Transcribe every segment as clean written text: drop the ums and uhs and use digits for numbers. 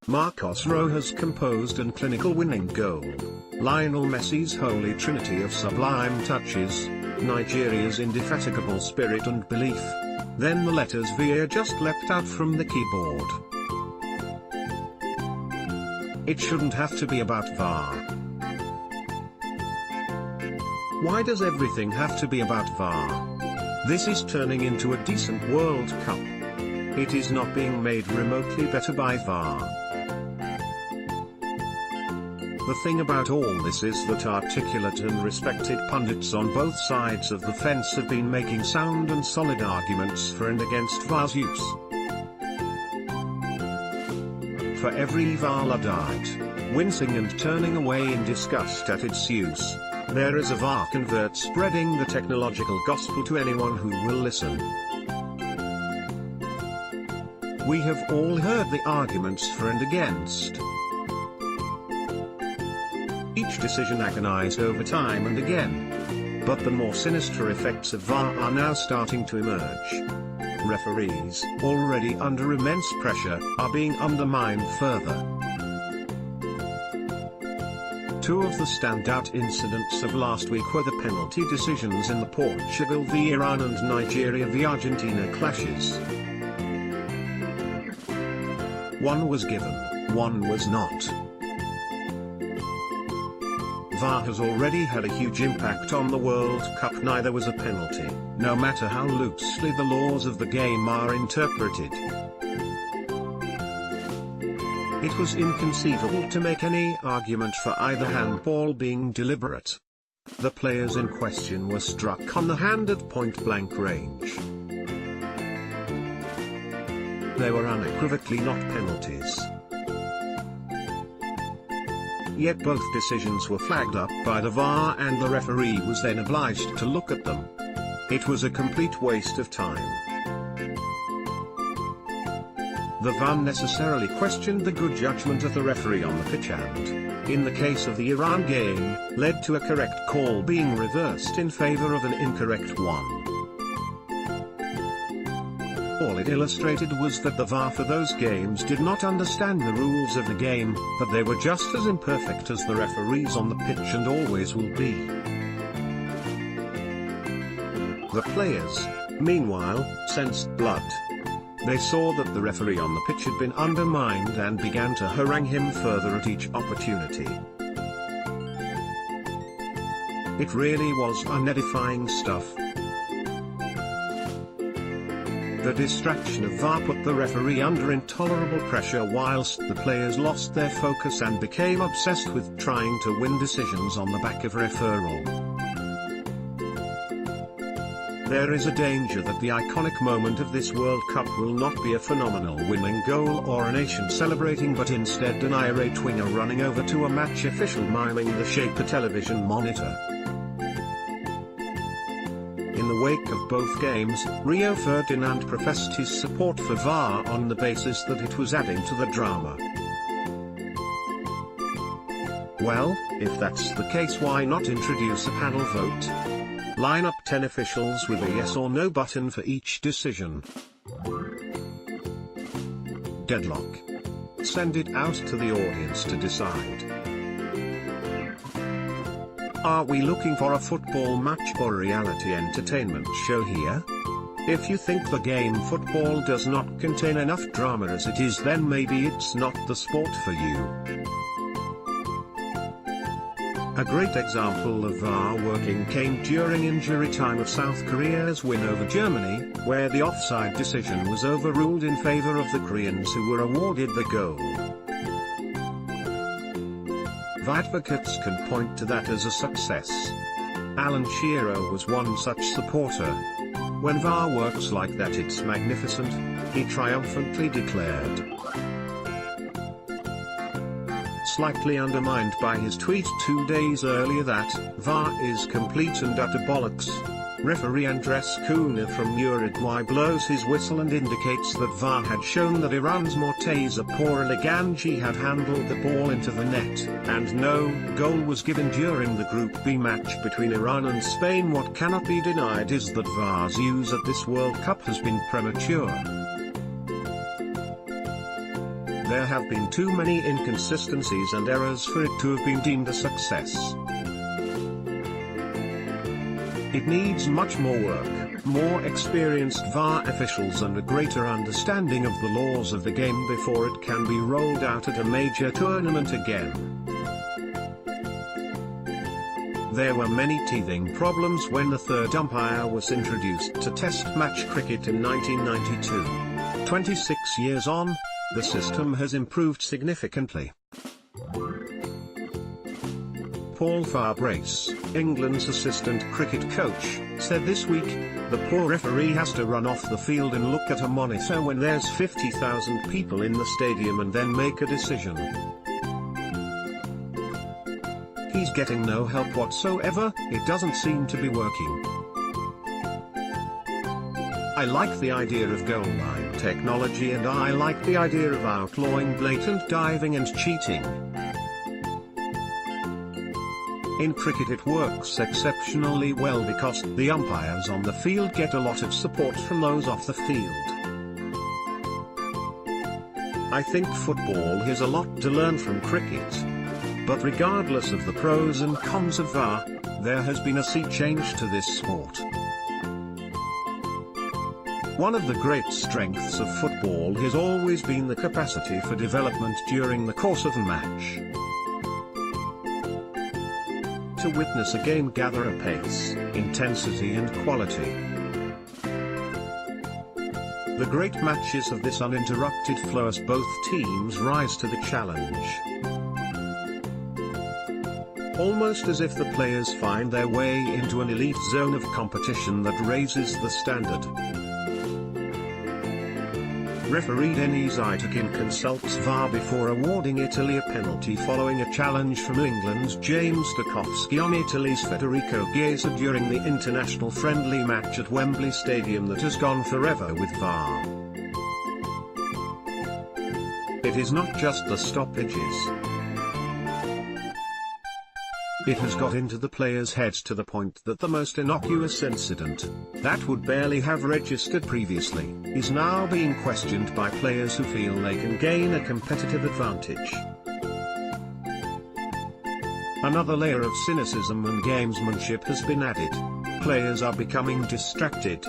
Marcos Rojo's composed and clinical winning goal. Lionel Messi's holy trinity of sublime touches. Nigeria's indefatigable spirit and belief. Then the letters VAR just leapt out from the keyboard. It shouldn't have to be about VAR. Why does everything have to be about VAR? This is turning into a decent World Cup. It is not being made remotely better by VAR. The thing about all this is that articulate and respected pundits on both sides of the fence have been making sound and solid arguments for and against VAR's use. For every VAR Luddite, wincing and turning away in disgust at its use, there is a VAR convert spreading the technological gospel to anyone who will listen. We have all heard the arguments for and against. Each decision agonized over time and again. But the more sinister effects of VAR are now starting to emerge. Referees, already under immense pressure, are being undermined further. Two of the standout incidents of last week were the penalty decisions in the Portugal v Iran and Nigeria v Argentina clashes. One was given, one was not. VAR has already had a huge impact on the World Cup. Neither was a penalty, no matter how loosely the laws of the game are interpreted. It was inconceivable to make any argument for either handball being deliberate. The players in question were struck on the hand at point-blank range. They were unequivocally not penalties. Yet both decisions were flagged up by the VAR and the referee was then obliged to look at them. It was a complete waste of time. The VAR necessarily questioned the good judgment of the referee on the pitch and, in the case of the Iran game, led to a correct call being reversed in favor of an incorrect one. All it illustrated was that the VAR for those games did not understand the rules of the game, that they were just as imperfect as the referees on the pitch and always will be. The players, meanwhile, sensed blood. They saw that the referee on the pitch had been undermined and began to harangue him further at each opportunity. It really was unedifying stuff. The distraction of VAR put the referee under intolerable pressure whilst the players lost their focus and became obsessed with trying to win decisions on the back of referral. There is a danger that the iconic moment of this World Cup will not be a phenomenal winning goal or a nation celebrating but instead an irate winger running over to a match official miming the shape of a television monitor. In the wake of both games, Rio Ferdinand professed his support for VAR on the basis that it was adding to the drama. Well, if that's the case, why not introduce a panel vote? Line up 10 officials with a yes or no button for each decision. Deadlock. Send it out to the audience to decide. Are we looking for a football match or a reality entertainment show here? If you think the game football does not contain enough drama as it is, then maybe it's not the sport for you. A great example of VAR working came during injury time of South Korea's win over Germany, where the offside decision was overruled in favor of the Koreans who were awarded the goal. Advocates can point to that as a success. Alan Shearer was one such supporter. When VAR works like that, it's magnificent, he triumphantly declared. Slightly undermined by his tweet 2 days earlier that VAR is complete and utter bollocks. Referee Andres Cunha from Uruguay blows his whistle and indicates that VAR had shown that Iran's Morteza Poraliganji had handled the ball into the net, and no goal was given during the Group B match between Iran and Spain. What cannot be denied is that VAR's use at this World Cup has been premature. There have been too many inconsistencies and errors for it to have been deemed a success. It needs much more work, more experienced VAR officials and a greater understanding of the laws of the game before it can be rolled out at a major tournament again. There were many teething problems when the third umpire was introduced to Test match cricket in 1992. 26 years on, the system has improved significantly. Paul Farbrace, England's assistant cricket coach, said this week, the poor referee has to run off the field and look at a monitor when there's 50,000 people in the stadium and then make a decision. He's getting no help whatsoever, it doesn't seem to be working. I like the idea of goal line technology and I like the idea of outlawing blatant diving and cheating. In cricket it works exceptionally well because the umpires on the field get a lot of support from those off the field. I think football has a lot to learn from cricket. But regardless of the pros and cons of VAR, there has been a sea change to this sport. One of the great strengths of football has always been the capacity for development during the course of a match. To witness a game gather a pace, intensity and quality. The great matches of this uninterrupted flow as both teams rise to the challenge. Almost as if the players find their way into an elite zone of competition that raises the standard. Referee Denis Itakin consults VAR before awarding Italy a penalty following a challenge from England's James Tarkowski on Italy's Federico Chiesa during the international friendly match at Wembley Stadium that has gone forever with VAR. It is not just the stoppages. It has got into the players' heads to the point that the most innocuous incident, that would barely have registered previously, is now being questioned by players who feel they can gain a competitive advantage. Another layer of cynicism and gamesmanship has been added. Players are becoming distracted.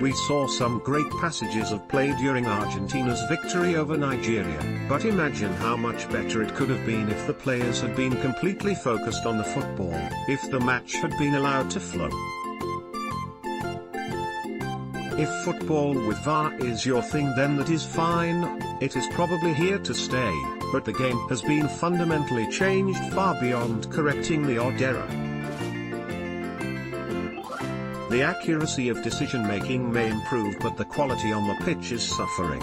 We saw some great passages of play during Argentina's victory over Nigeria, but imagine how much better it could have been if the players had been completely focused on the football, if the match had been allowed to flow. If football with VAR is your thing, then that is fine, it is probably here to stay, but the game has been fundamentally changed far beyond correcting the odd error. The accuracy of decision-making may improve, but the quality on the pitch is suffering.